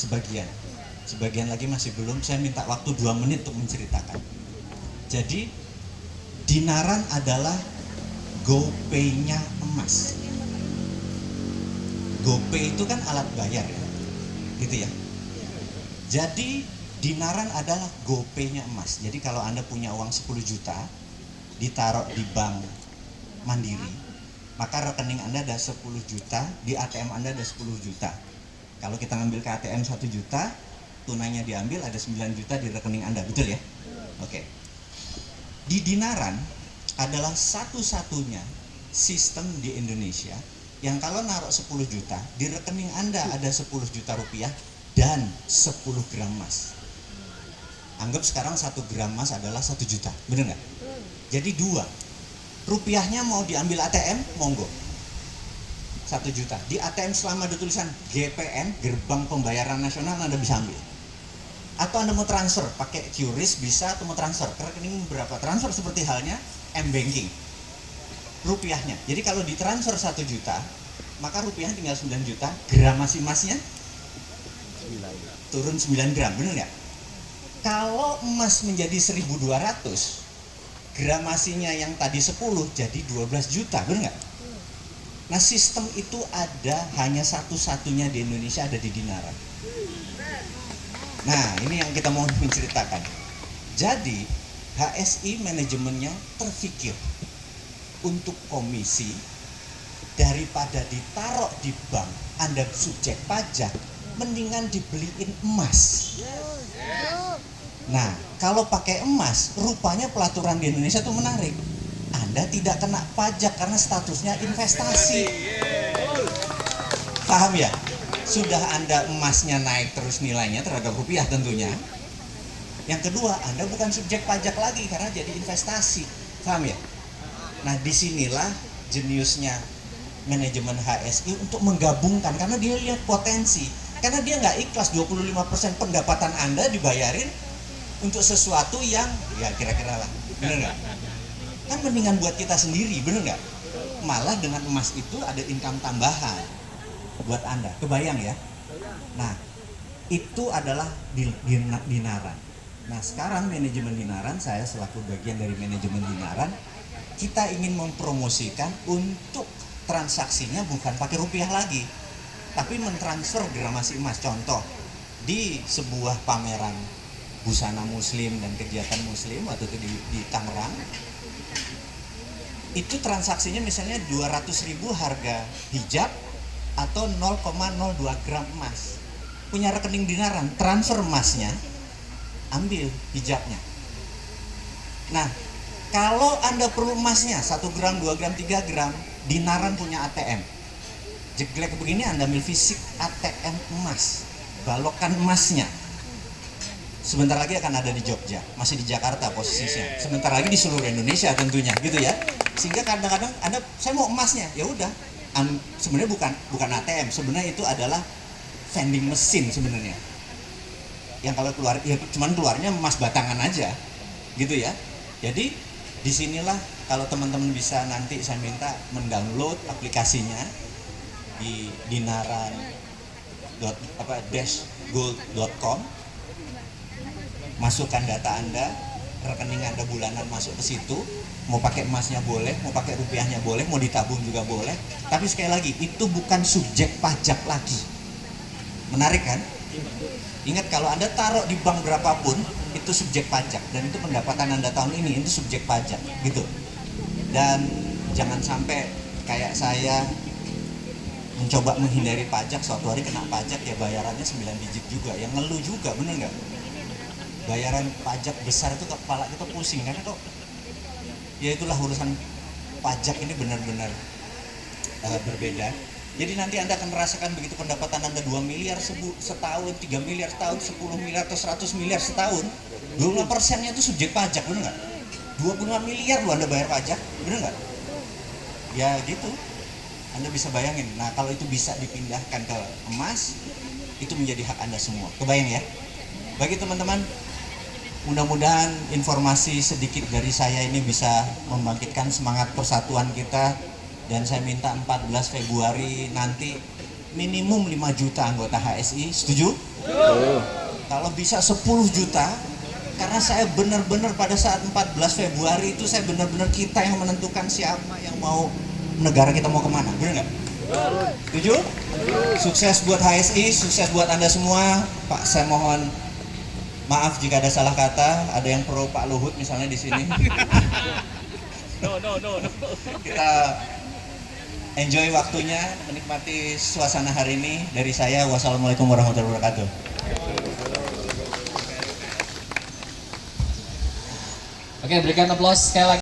Sebagian lagi masih belum. Saya minta waktu 2 menit untuk menceritakan. Jadi dinaran adalah GoPay-nya emas. GoPay itu kan alat bayar ya, gitu ya. Jadi dinaran adalah GoPay-nya emas. Jadi kalau Anda punya uang 10 juta ditaruh di bank Mandiri, maka rekening Anda ada 10 juta, di ATM Anda ada 10 juta. Kalau kita ngambil ke ATM 1 juta, tunainya diambil, ada 9 juta di rekening Anda, betul ya? Oke. Di dinaran adalah satu-satunya sistem di Indonesia yang kalau naruh 10 juta, di rekening Anda ada 10 juta rupiah dan 10 gram emas. Anggap sekarang 1 gram emas adalah 1 juta, bener nggak? Jadi 2. Rupiahnya mau diambil ATM, monggo. 1 juta. Di ATM selama ada tulisan GPN, Gerbang Pembayaran Nasional, Anda bisa ambil. Atau Anda mau transfer, pakai QRIS bisa, atau mau transfer ke rekening berapa? Transfer seperti halnya M-Banking. Rupiahnya. Jadi kalau ditransfer 1 juta, maka rupiahnya tinggal 9 juta, gramasi emasnya turun 9 gram, bener nggak? Kalau emas menjadi 1.200, gramasinya yang tadi 10 jadi 12 juta, bener nggak? Nah, sistem itu ada hanya satu-satunya di Indonesia, ada di dinaran. Nah, ini yang kita mau menceritakan. Jadi HSI manajemennya terfikir untuk komisi, daripada ditaruh di bank Anda subjek pajak, mendingan dibeliin emas. Nah, kalau pakai emas, rupanya pelaturan di Indonesia itu menarik. Anda tidak kena pajak karena statusnya investasi. Paham ya? Sudah Anda emasnya naik terus nilainya terhadap rupiah tentunya. Yang kedua, Anda bukan subjek pajak lagi karena jadi investasi. Paham ya? Nah, disinilah jeniusnya manajemen HSI untuk menggabungkan, karena dia lihat potensi. Karena dia nggak ikhlas 25% pendapatan Anda dibayarin untuk sesuatu yang ya kira-kira lah, bener nggak? Kan mendingan buat kita sendiri, bener nggak? Malah dengan emas itu ada income tambahan buat Anda, kebayang ya? Nah, itu adalah dinaran. Nah, sekarang manajemen dinaran, saya selaku bagian dari manajemen dinaran, kita ingin mempromosikan untuk transaksinya bukan pakai rupiah lagi, tapi mentransfer gramasi emas. Contoh, di sebuah pameran busana muslim dan kegiatan muslim waktu itu di Tangerang, itu transaksinya misalnya 200.000 harga hijab atau 0,02 gram emas. Punya rekening dinaran, transfer emasnya, ambil hijabnya. Nah, kalau Anda perlu emasnya 1 gram, 2 gram, 3 gram, dinaran punya ATM. Jeglek begini Anda ambil fisik ATM emas, balokkan emasnya. Sebentar lagi akan ada di Jogja, masih di Jakarta posisinya. Sebentar lagi di seluruh Indonesia tentunya, gitu ya. Sehingga kadang-kadang Anda, saya mau emasnya, ya udah. Sebenarnya bukan ATM, sebenarnya itu adalah vending mesin sebenarnya. Yang kalau keluar, ya cuman keluarnya emas batangan aja, gitu ya. Jadi disinilah kalau teman-teman bisa nanti saya minta mendownload aplikasinya di dinaran.dashgold.com, masukkan data Anda, rekening Anda bulanan masuk ke situ, mau pakai emasnya boleh, mau pakai rupiahnya boleh, mau ditabung juga boleh. Tapi sekali lagi, itu bukan subjek pajak lagi. Menarik kan? Ingat, kalau Anda taruh di bank berapapun, itu subjek pajak, dan itu pendapatan Anda tahun ini itu subjek pajak, gitu. Dan jangan sampai kayak saya mencoba menghindari pajak, suatu hari kena pajak ya bayarannya 9 digit juga, yang ngeluh juga, bener nggak? Bayaran pajak besar itu kepala kita pusing, karena kok ya itulah urusan pajak ini benar-benar berbeda. Jadi nanti Anda akan merasakan begitu pendapatan Anda 2 miliar setahun, 3 miliar setahun, 10 miliar atau 100 miliar setahun, 25%-nya itu subjek pajak, bener nggak? 25 miliar loh Anda bayar pajak, bener nggak? Ya gitu, Anda bisa bayangin. Nah, kalau itu bisa dipindahkan ke emas, itu menjadi hak Anda semua. Kebayang ya? Bagi teman-teman, mudah-mudahan informasi sedikit dari saya ini bisa membangkitkan semangat persatuan kita. Dan saya minta 14 Februari nanti minimum 5 juta anggota HSI, setuju? Kalau bisa 10 juta, karena saya benar-benar pada saat 14 Februari itu saya benar-benar kita yang menentukan siapa yang mau negara kita mau kemana, benar nggak? Setuju? Sukses buat HSI, sukses buat Anda semua. Pak, saya mohon maaf jika ada salah kata, ada yang pro Pak Luhut misalnya di sini. No. Kita enjoy waktunya, menikmati suasana hari ini. Dari saya, wassalamualaikum warahmatullahi wabarakatuh. Oke, berikan aplaus sekali lagi.